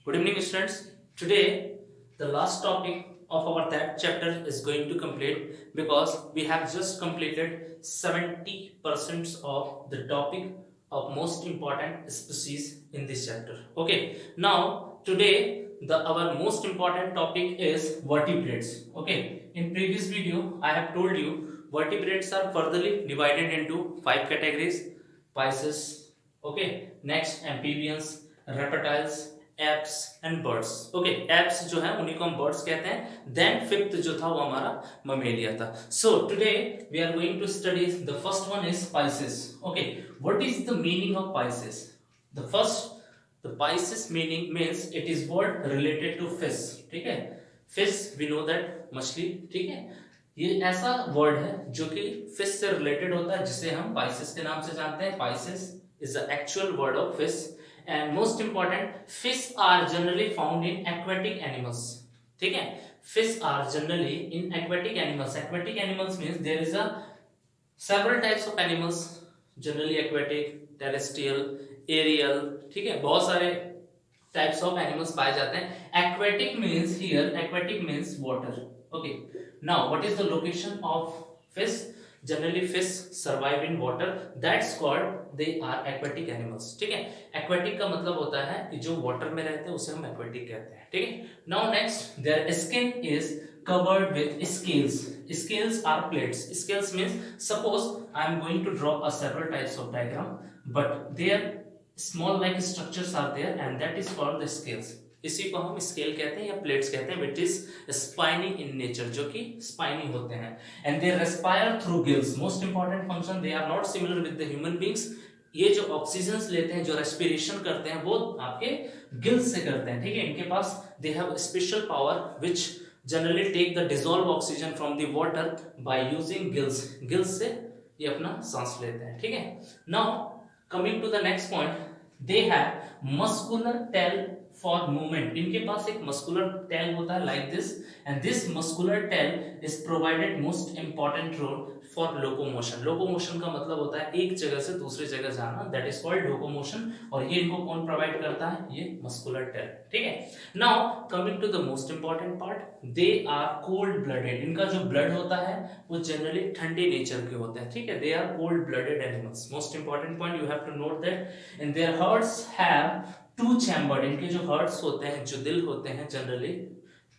Good evening, students. Today, the last topic of our that chapter is going to complete because we have just completed 70% of the topic of most important species in this chapter. Okay, now today our most important topic is vertebrates. Okay, in previous video I have told you vertebrates are furtherly divided into five categories: Pisces. Okay, next amphibians, reptiles, apps and birds. Okay, apps जो है उन्हीं को हम birds कहते हैं. Then fifth जो था वो हमारा ममेलिया था. So today we are going to study the first one is Pisces. Okay, what is the meaning of Pisces? The first, the Pisces meaning means it is word related to fish. ठीक है, fish we know that मछली. ठीक है, ये ऐसा word है जो कि फिश से रिलेटेड होता है जिसे हम पाइसेस के नाम से जानते हैं. Pisces is the actual word of fish. And most important, fish are generally found in aquatic animals. ठीक है, fish are generally in aquatic animals. Aquatic animals means there is a several types of animals, generally aquatic, terrestrial, aerial. ठीक है, बहुत सारे types of animals पाए जाते हैं. Aquatic means here, aquatic means water. Okay, now what is the location of fish? Generally fish survive in water, that's called they are aquatic animals. ठीक है, aquatic का मतलब होता है कि जो water में रहते हैं उसे हम aquatic कहते हैं. ठीक है, now next, their skin is covered with scales. Scales are plates. Scales means, suppose I am going to draw a several types of diagram, but there small like structures are there and that is called the scales. इसी को हम scale कहते हैं या plates कहते हैं, which is spiny in nature, जो कि स्पाइनी होते हैं. And they respire through gills. Most important function, they are not similar with the human beings. ये जो ऑक्सीजन लेते हैं, जो रेस्पिरेशन करते हैं, वो आपके गिल्स से करते हैं. ठीक है, इनके पास they have special power which generally take the dissolve oxygen from the water by using gills. Gills से ये अपना सांस लेते हैं. ठीक है, now coming to the next point, they have muscular tail for movement. इनके पास एक मस्कुलर टेल होता है like this, and this muscular tail is provided most important role for locomotion. Locomotion का मतलब होता है एक जगह से दूसरी जगह जाना, दैट इज कॉल्ड लोकोमोशन. और ये इनको कौन प्रोवाइड करता है? ये मस्कुलर टेल. ठीक है, now coming to the most important part, they are cold blooded. इनका जो ब्लड होता है वो जनरली ठंडे नेचर के होते हैं. ठीक है, they are cold blooded animals. Most important point, you have to note that in their hearts have two chambered. इनके जो हार्ट्स होते हैं, जो दिल होते हैं, जनरली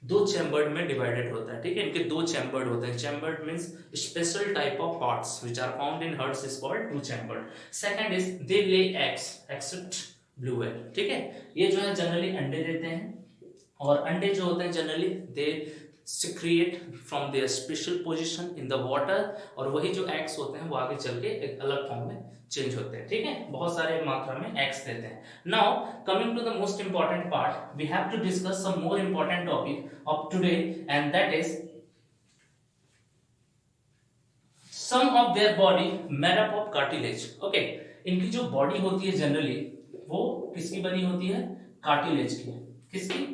दो चैम्बर्ड में डिवाइडेड होता है. ठीक है, इनके दो चैम्बर्ड होते हैं. Chambered means special type of parts which are found in hearts is called two chambered. Second is they lay eggs accept blue whale. ठीक है, ये जो है जनरली अंडे देते हैं, और अंडे जो होते हैं generally they secrete from their special position in the water, और वही जो eggs होते हैं वो आगे चल के एक अलग फॉर्म में चेंज होते हैं. ठीक है, बहुत सारे मात्रा में eggs देते हैं. Now coming to the most important part, we have to discuss some more important topic of today, and that is some of their body made up of cartilage. Okay, इनकी जो बॉडी होती है generally वो किसकी बनी होती है? Cartilage की. किसकी?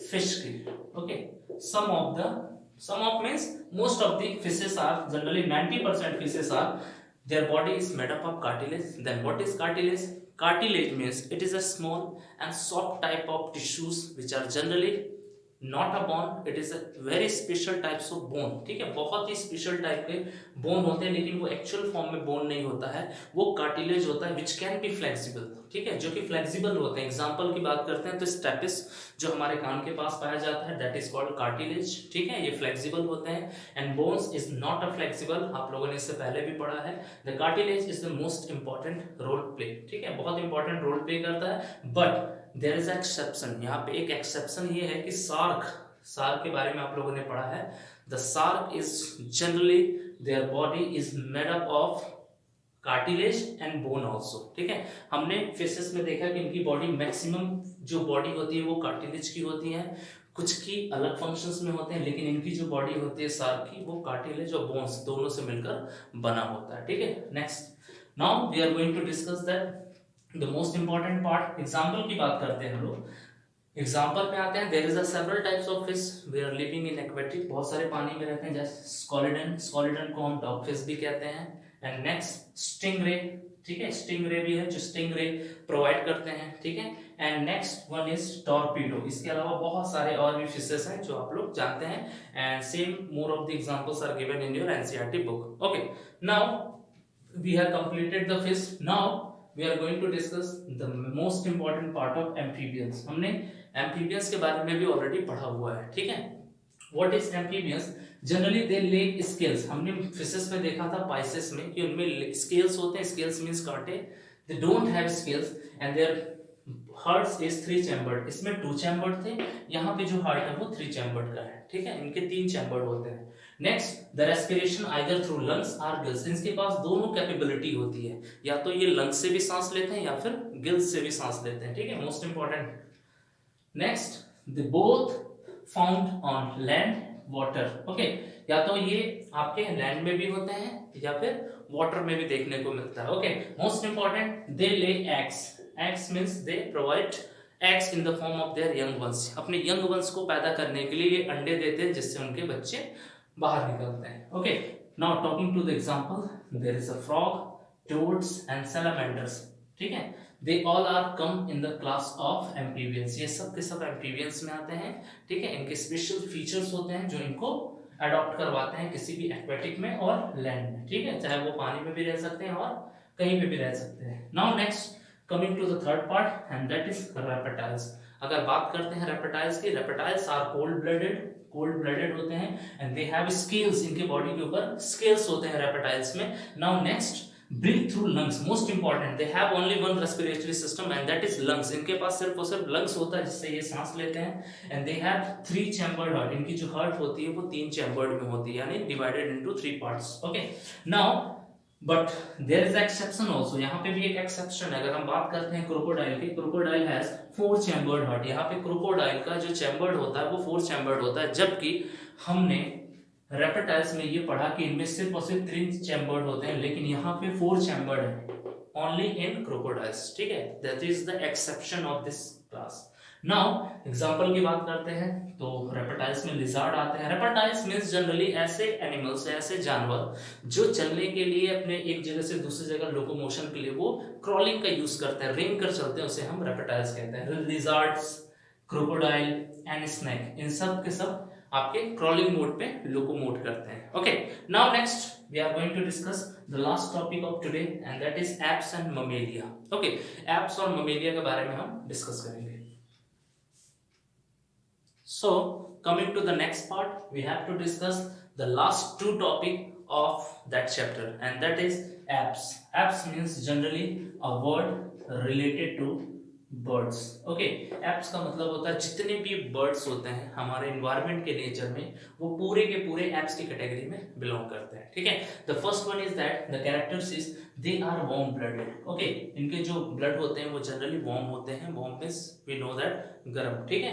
फिश की. Okay, some of means most of the fishes are generally 90% fishes are their body is made up of cartilage. Then what is cartilage? Cartilage means it is a small and soft type of tissues which are generally not a bone, it is a very special types of bone. ठीक है, बहुत ही special type के bone होते हैं, लेकिन वो actual form में bone नहीं होता है, वो कार्टिलेज होता है विच कैन बी फ्लेक्सिबल. ठीक है, जो कि फ्लेक्सिबल होते हैं. एग्जांपल की बात करते हैं तो स्टेपिस जो हमारे कान के पास पाया जाता है, दैट इज कॉल्ड कार्टिलेज. ठीक है, ये फ्लेक्सिबल होते हैं. And bones is not a flexible. आप लोगों ने इससे पहले भी पढ़ा है. The cartilage is the most important role play. ठीक है, बहुत इंपॉर्टेंट रोल प्ले करता है. But there is exception. यहाँ पे एक एक्सेप्शन ये है कि सार्क के बारे में आप लोगों ने पढ़ा है. The shark is generally their body is made up of cartilage and bone also. ठीक है, हमने फिशेस में देखा कि इनकी बॉडी मैक्सिमम जो बॉडी होती है वो कार्टिलेज की होती है, कुछ की अलग फंक्शंस में होते हैं, लेकिन इनकी जो बॉडी होती है सार्क की, वो कार्टिलेज और बोन्स दोनों से मिलकर बना होता है. ठीक है, next, now we are going to discuss that the most important part. Example की बात करते हैं हम लोग. एग्जाम्पल में आते हैं, there is a several types of fish we are living in aquatic. बहुत सारे पानी में रहते हैं, जैसे स्कॉलिडन. स्कॉलिडन को हम डॉग फिश भी कहते हैं. And next stingray. ठीक है, स्टिंगरे भी है जो स्टिंगरे प्रोवाइड करते हैं. ठीक है, and next one is torpedo. इसके अलावा बहुत सारे और भी फिशेस हैं जो आप लोग जानते हैं, and same more of the examples are given in your NCERT book. Okay, now we have completed the fish. Now we are going to discuss the most important part of amphibians. हमने amphibians के बारे में भी already पढ़ा हुआ है, ठीक है। What is amphibians? Generally they lay scales. हमने फिशेस में देखा था पाइसेस में कि उनमें स्केल्स होते हैं, स्केल्स मींस कांटे। They don't have scales and their hearts is 3 chambered. इसमें 2 chambered थे, यहाँ पे जो हार्ट है वो 3 chambered का है, ठीक है। इनके 3 chambered होते हैं। Next, the respiration either through lungs और गिल्स। इनके पास दोनों कैपेबिलिटी होती है, या तो ये लंग्स से भी सांस लेते हैं या फिर गिल्स से भी सांस लेते हैं, ठीक है, most important. Next, they both found on land water. Okay, या तो ये आपके लैंड में भी होते हैं या फिर वाटर में भी देखने को मिलता है। Okay, most important, they lay eggs. Eggs means they provide eggs in the form of their young ones. अपने यंग वंस को पैदा करने के लिए ये अंडे देते हैं जिससे उनके बच्चे बाहर निकलते हैं। Okay, now talking to the example, there is a frog, toads and salamanders, ठीक है। They all are come in the class of amphibians. ये सब के सब एम्फीबियंस में आते हैं, ठीक है। इनके स्पेशल फीचर्स होते हैं जो इनको अडॉप्ट करवाते हैं किसी भी एक्वेटिक में और लैंड में, ठीक है, चाहे वो पानी में भी रह सकते हैं और कहीं पे भी रह सकते हैं। Now next, coming to the third part and that is reptiles. अगर बात करते हैं रेप्टाइल्स की, रेप्टाइल्स आर कोल्ड ब्लडेड होते हैं एंड दे हैव स्केल्स। इनके बॉडी के ऊपर स्केल्स होते हैं रेप्टाइल्स में। Now next, breathe through lungs, most important, they have only one respiratory system and that is lungs. इनके पास सिर्फ और सिर्फ लंग्स होता है जिससे ये सांस लेते हैं। And they have 3 chambered heart. इनकी जो हार्ट होती है वो 3 चैम्बर्ड में होती है, यानी divided into 3 parts. Okay, now but there is exception also. यहाँ पे भी एक एक्सेप्शन है। अगर हम बात करते हैं क्रोकोडाइल की, क्रोकोडाइल हैज 4 चैम्बर्ड हार्ट। यहाँ पे क्रोकोडाइल का जो चैम्बर्ड होता है वो 4 चैम्बर्ड होता है, जबकि हमने रेप्टाइल्स में ये पढ़ा कि इनमें सिर्फ और सिर्फ 3 चैम्बर्ड होते हैं, लेकिन यहाँ पे 4 चैम्बर्ड है ओनली इन क्रोकोडाइल्स, ठीक है। That is the exception of this class. Now example की बात करते हैं तो रेप्टाइल्स में लिजार्ड आते हैं। रेप्टाइल्स मींस जनरली ऐसे एनिमल्स, ऐसे जानवर जो चलने के लिए अपने एक जगह से दूसरी जगह लोकोमोशन के लिए वो क्रॉलिंग का यूज करते हैं, रेंग कर चलते हैं, उसे हम रेप्टाइल्स कहते हैं। लिजार्ड्स, क्रोकोडाइल एंड स्नेक, इन सब के सब आपके क्रॉलिंग मोड पे लोकोमोट करते हैं। Okay, now next we are going to discuss the last topic of today and that is apes and Mammalia. Okay, apes और ममेलिया के बारे में हम डिस्कस करेंगे। So coming to the next part, we have to discuss the last 2 topic of that chapter and that is apes. Apes means generally a word related to birds. Okay, apes का मतलब होता है जितने भी birds होते हैं हमारे environment के nature में, वो पूरे के पूरे apes की category में belong करते हैं, ठीक है। The first one is that the characters is they are warm blooded. Okay, इनके जो blood होते हैं वो generally warm होते हैं। warm means we know that गर्म, ठीक है।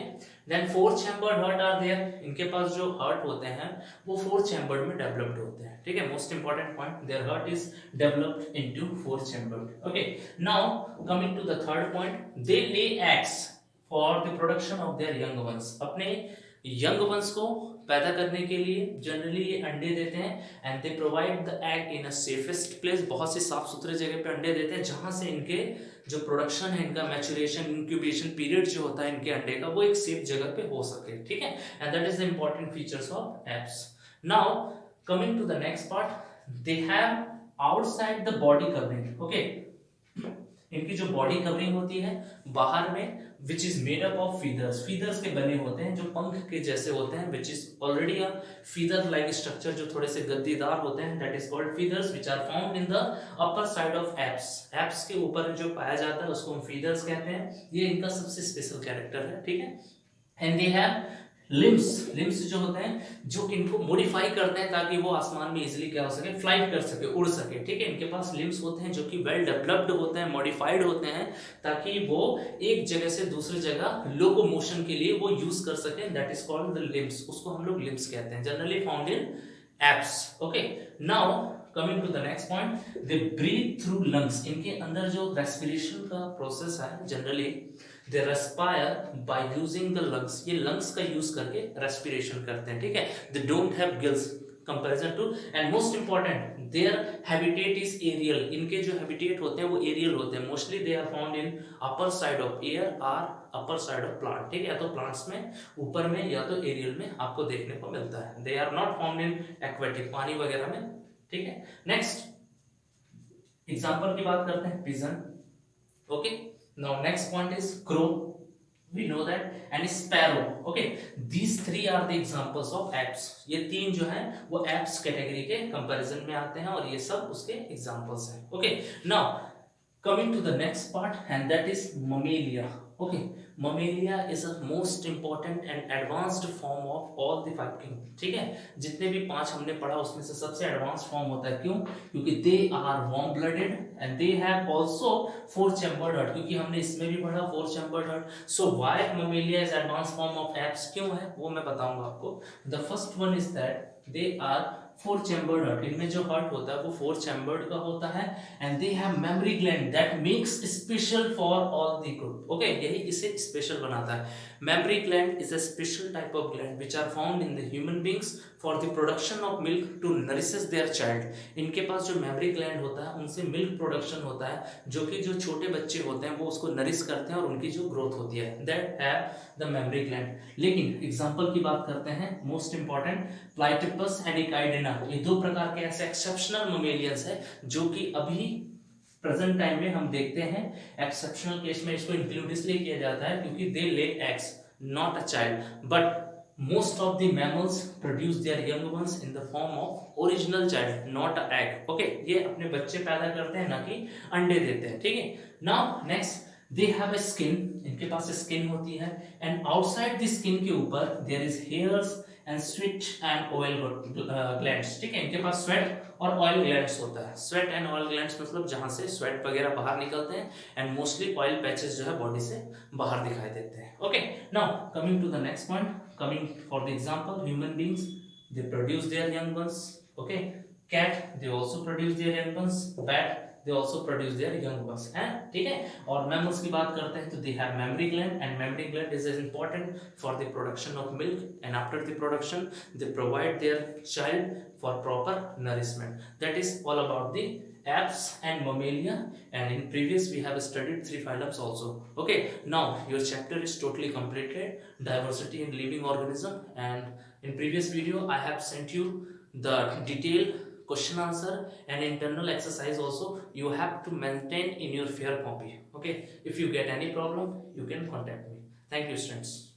Then 4 chambered heart are there. इनके पास जो heart होते हैं वो 4 chambered में developed होते हैं, ठीक है। Most important point, their heart is developed into 4 chambered. Okay, now coming to the third point, they lay eggs for the production of their young ones. अपने young ones को पैदा करने के लिए जनरली ये अंडे देते हैं and they provide the egg in a safest place. बहुत सी साफ सुथरे जगह पे अंडे देते हैं जहां से इनके जो प्रोडक्शन है, इनका मैच्योरेशन, इंक्यूबेशन पीरियड जो होता है इनके अंडे का, वो एक सेफ जगह पे हो सके, ठीक है। And that is the important features of apes. Now coming to the next part, they have outside the body covering. Okay, इनकी जो बॉडी कवरिंग होती है बाहर में, which is made up of feathers. feathers के बने होते हैं जो पंख के जैसे होते हैं, which is already a feather like structure, जो थोड़े से गद्दीदार होते हैं, that is called feathers, which are found in the upper side of apes. apes के ऊपर जो पाया जाता है उसको हम feathers कहते हैं। ये इनका सबसे स्पेशल कैरेक्टर है, ठीक है। and they have लिम्स जो होते हैं जो इनको मॉडिफाई करते हैं ताकि वो आसमान में इजीली क्या हो सके, फ्लाइट कर सके, उड़ सके, ठीक है। इनके पास लिम्स होते हैं जो कि वेल डेवलप्ड होते हैं, मॉडिफाइड होते हैं ताकि वो एक जगह से दूसरी जगह लोकोमोशन के लिए वो यूज कर सके। That is called the limbs, उसको हम लोग लिम्स कहते हैं, generally found in apes. Okay, now coming to the next point, they breathe through lungs. इनके अंदर जो रेस्पिरेशन का प्रोसेस है generally they respire by using the lungs. ये लंग्स का यूज करके रेस्पिरेशन करते हैं, ठीक है। They don't have gills comparison to, and most important their habitat is aerial, इनके जो हैबिटेट होते हैं वो एरियल होते हैं, mostly they are found in upper side of air और अपर साइड ऑफ प्लांट, ठीक है, या तो प्लांट्स में ऊपर में या तो एरियल में आपको देखने को मिलता है, they are not found in aquatic, पानी वगैरह में, ठीक है। नेक्स्ट एग्जांपल की बात करते हैं, pigeon, okay. Now next point is crow, we know that, and sparrow, okay, these three are the examples of apes, ये तीन जो हैं वो apes कैटेगरी के कंपैरिजन में आते हैं और ये सब उसके एग्जांपल्स हैं, okay। now coming to the next part, and that is mammalia, okay। mammalia is a most important and advanced form of all the five kingdoms, ठीक है, जितने भी पांच हमने पढ़ा उसमें से सबसे एडवांस फॉर्म होता है, क्यों, क्योंकि they are warm blooded and they have also four chambered heart, क्योंकि हमने इसमें भी पढ़ा four chambered heart, so why mammalia is advanced form of apes, क्यों है वो मैं बताऊंगा आपको। The first one is that they are four chambered heart, इनमें जो हार्ट होता है वो फोर चैम्बर्ड का होता है, and they have mammary gland that makes special for all the group, okay, यही इसे स्पेशल बनाता है। Mammary gland is a special type of gland which are found in the human beings for the production of milk to nourishes their child, इनके पास जो memory gland होता है उनसे मिल्क प्रोडक्शन होता है, जो कि जो छोटे बच्चे होते हैं वो उसको नरिश करते हैं और उनकी जो ग्रोथ होती है, that have the memory gland. लेकिन एग्जांपल की बात करते हैं, मोस्ट इंपॉर्टेंट प्लाइटिपस एंड इकाइडेना, ये दो प्रकार के ऐसे एक्सेप्शनल ममेलियंस है जो कि अभी प्रेजेंट टाइम में हम देखते हैं, एक्सेप्शनल केस में इसको इंक्लूड इसलिए किया जाता है क्योंकि they lay eggs, not a child, but most of the mammals produce their young ones in the form of original child, not a egg, okay, ये अपने बच्चे पैदा करते हैं ना कि अंडे देते हैं, ठीक है। now next they have a skin, इनके पास स्किन होती है, and outside the skin के ऊपर there is hairs and sweat and oil glands, ठीक है, इनके पास sweat और oil glands होता है, sweat and oil glands मतलब जहां से sweat वगैरह बाहर निकलते हैं, and mostly oil patches जो है बॉडी से बाहर दिखाई देते हैं, okay। now coming to the next point, coming for the example, human beings they produce their young ones, okay, cat they also produce their young ones, bat they also produce their young ones, हैं, ठीक है। और mammals की बात करते हैं तो they have mammary gland, and mammary gland is important for the production of milk, and after the production they provide their child for proper nourishment, that is all about the apes and mammalia, and in previous we have studied three phylums also, okay। now your chapter is totally completed, diversity in living organism, and in previous video I have sent you the detailed question answer and internal exercise also, you have to maintain in your fair copy, okay। if you get any problem you can contact me, thank you students।